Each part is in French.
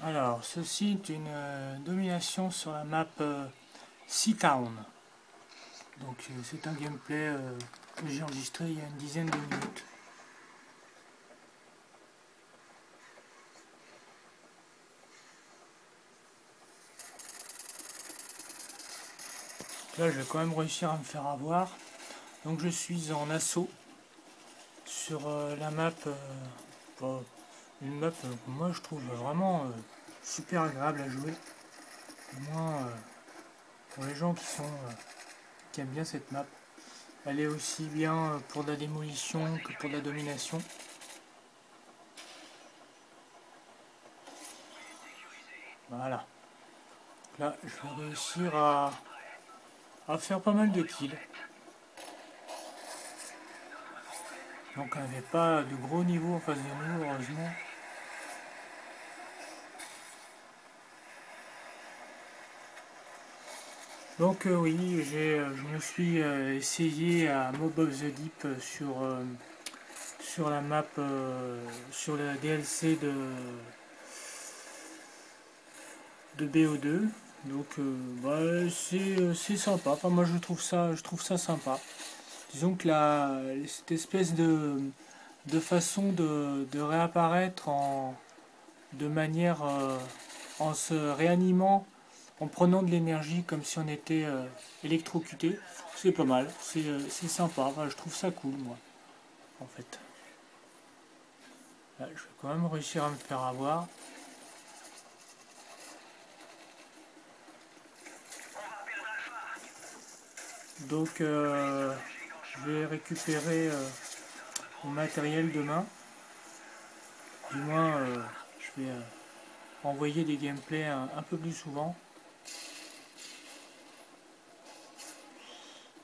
Alors, ceci est une domination sur la map Seatown. Donc, c'est un gameplay que j'ai enregistré il y a une dizaine de minutes. Là, je vais quand même réussir à me faire avoir. Donc, je suis en assaut sur la map. Une map que moi je trouve vraiment super agréable à jouer. Au moins pour les gens qui aiment bien cette map. Elle est aussi bien pour de la démolition que pour de la domination. Voilà. Là, je vais réussir à faire pas mal de kills. Donc, on n'avait pas de gros niveaux en face de nous, heureusement. Donc, oui, je me suis essayé à Mob of the Deep sur la map, sur le DLC de BO2. Donc c'est sympa. Enfin, moi je trouve ça sympa. Disons que cette espèce de façon de réapparaître de manière en se réanimant, en prenant de l'énergie comme si on était électrocuté, c'est pas mal, c'est sympa. Enfin, je trouve ça cool, moi, en fait. Là, je vais quand même réussir à me faire avoir. Donc je vais récupérer mon matériel demain. Du moins je vais envoyer des gameplays un peu plus souvent.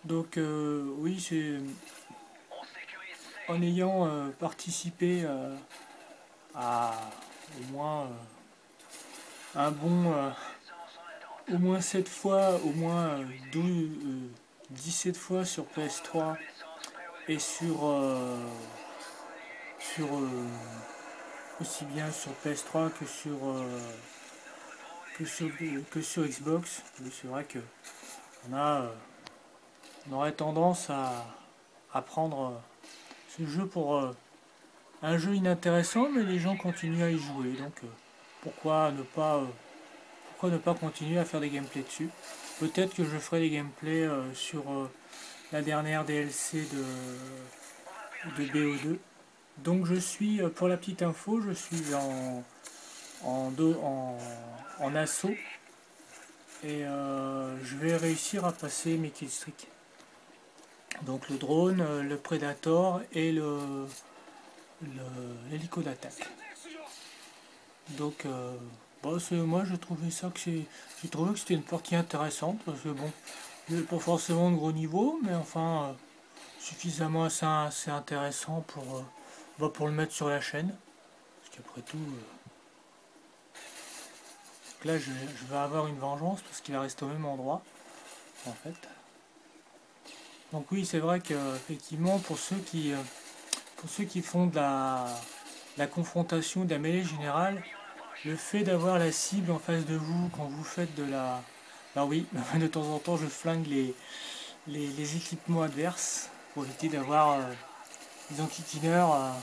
Donc oui, c'est en ayant participé à au moins un bon au moins 7 fois, au moins 17 fois sur PS3 et sur aussi bien sur PS3 que sur Xbox. C'est vrai que on aurait tendance à prendre ce jeu pour un jeu inintéressant, mais les gens continuent à y jouer. Donc pourquoi ne pas continuer à faire des gameplays dessus. Peut-être que je ferai des gameplays sur la dernière DLC de BO2. Donc je suis, pour la petite info, je suis en assaut et je vais réussir à passer mes killstreaks. Donc le drone, le Predator et l'hélico d'attaque. Donc moi j'ai trouvé j'ai trouvé que c'était une partie intéressante parce que bon, il n'y avait pas forcément de gros niveau, mais enfin suffisamment assez intéressant pour le mettre sur la chaîne. Parce qu'après tout, là je vais avoir une vengeance parce qu'il va rester au même endroit en fait. Donc oui, c'est vrai que effectivement pour ceux qui font de la confrontation, de la mêlée générale, le fait d'avoir la cible en face de vous quand vous faites de la... Alors oui, de temps en temps je flingue les équipements adverses pour éviter d'avoir des enquiquineurs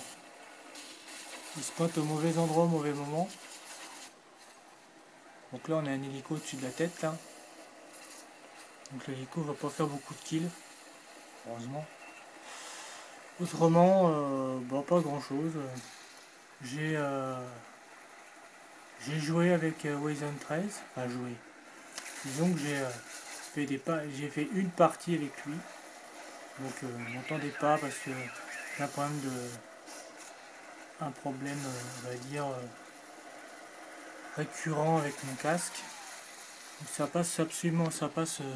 qui se pointent au mauvais endroit au mauvais moment. Donc là on a un hélico au-dessus de la tête là. Donc l'hélico va pas faire beaucoup de kills, heureusement. Autrement, pas grand chose. J'ai joué avec Wazen 13, enfin joué. Disons que j'ai fait une partie avec lui. Donc n'entendez pas parce que j'ai un problème on va dire récurrent avec mon casque. Donc ça passe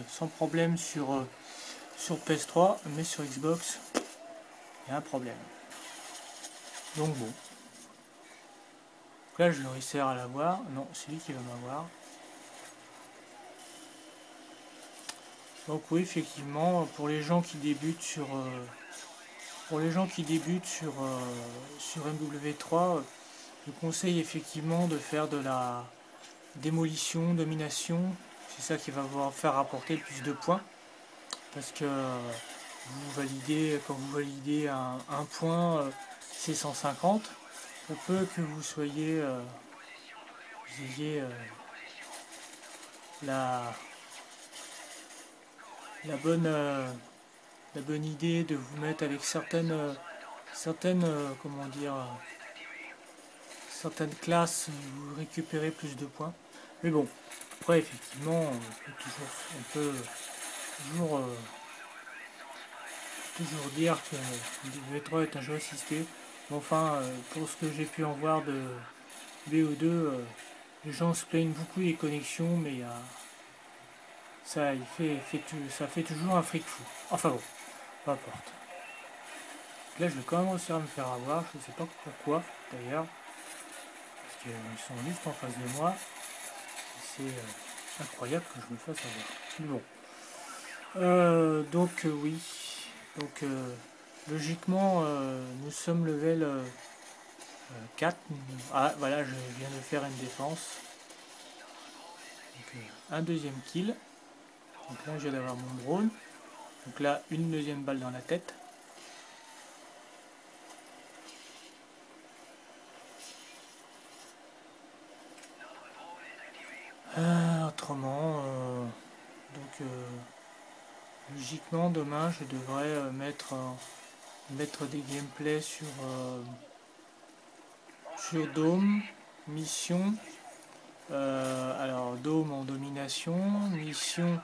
sans problème sur PS3, mais sur Xbox, il y a un problème. Donc bon. Donc là je réussir à l'avoir. Non, c'est lui qui va m'avoir. Donc oui, effectivement, pour les gens qui débutent sur MW3, je conseille effectivement de faire de la démolition, domination. C'est ça qui va vous faire rapporter le plus de points. Parce que quand vous validez un point, c'est 150. Pour peu que vous ayez la bonne idée de vous mettre avec certaines comment dire, certaines classes, vous récupérez plus de points. Mais bon, après effectivement, on peut toujours dire que V3 est un jeu assisté. Mais enfin, pour ce que j'ai pu en voir de BO2, les gens se plaignent beaucoup des connexions, mais ça fait toujours un fric fou. Enfin bon, peu importe. Là, je vais quand même réussir à me faire avoir, je ne sais pas pourquoi d'ailleurs, parce qu'ils sont juste en face de moi. C'est incroyable que je me fasse avoir. Mais bon. Donc oui. Donc logiquement, nous sommes level 4. Ah voilà, je viens de faire une défense. Donc, un deuxième kill. Donc là, je viens d'avoir mon drone. Donc là, une deuxième balle dans la tête. Autrement, donc logiquement demain je devrais mettre des gameplays sur Dome, mission, alors Dome en domination, mission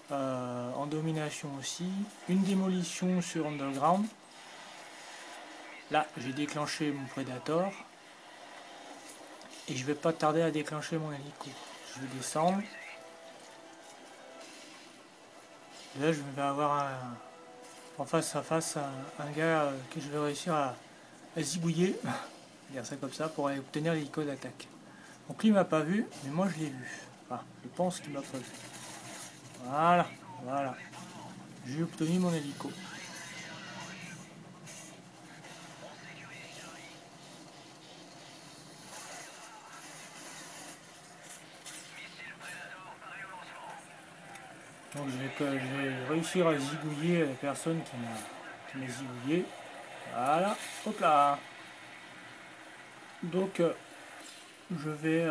en domination aussi, une démolition sur Underground. Là j'ai déclenché mon Predator et je vais pas tarder à déclencher mon hélico. Je vais descendre. Et là je vais avoir en face à face un gars que je vais réussir à zigouiller, dire ça comme ça, pour aller obtenir l'hélico d'attaque. Donc lui il m'a pas vu, mais moi je l'ai vu. Enfin, je pense qu'il m'a pas vu. Voilà, voilà. J'ai obtenu mon hélico. Donc je vais réussir à zigouiller la personne qui m'a zigouillé. Voilà, hop là. Donc je vais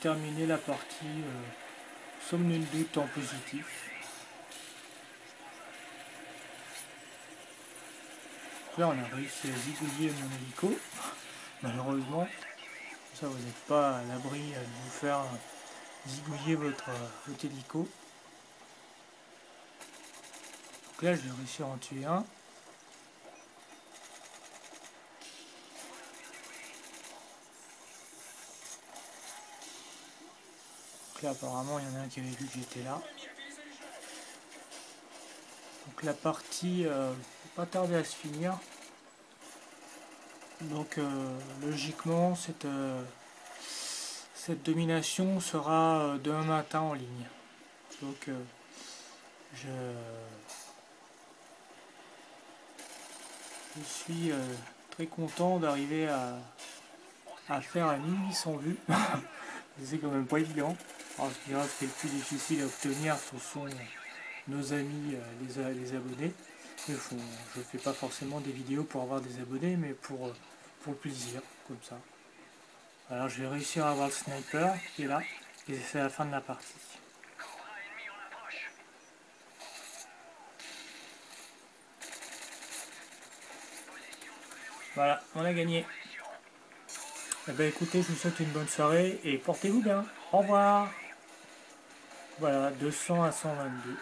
terminer la partie somme nul doute en positif. Là on a réussi à zigouiller mon hélico. Malheureusement, ça vous n'êtes pas à l'abri de vous faire zigouiller votre hélico. Donc là je vais réussir à en tuer un. Donc là apparemment il y en a un qui avait vu que j'étais là. Donc la partie ne va pas tarder à se finir. Donc logiquement cette domination sera demain matin en ligne. Donc je suis très content d'arriver à faire un 1800 vues. C'est quand même pas évident. Alors, ce qui est le plus difficile à obtenir, ce sont nos amis les abonnés. Je ne fais pas forcément des vidéos pour avoir des abonnés, mais pour le plaisir, comme ça. Alors je vais réussir à avoir le sniper qui est là, et c'est la fin de la partie. Voilà, on a gagné. Eh bien écoutez, je vous souhaite une bonne soirée et portez-vous bien. Au revoir. Voilà, 200 à 122.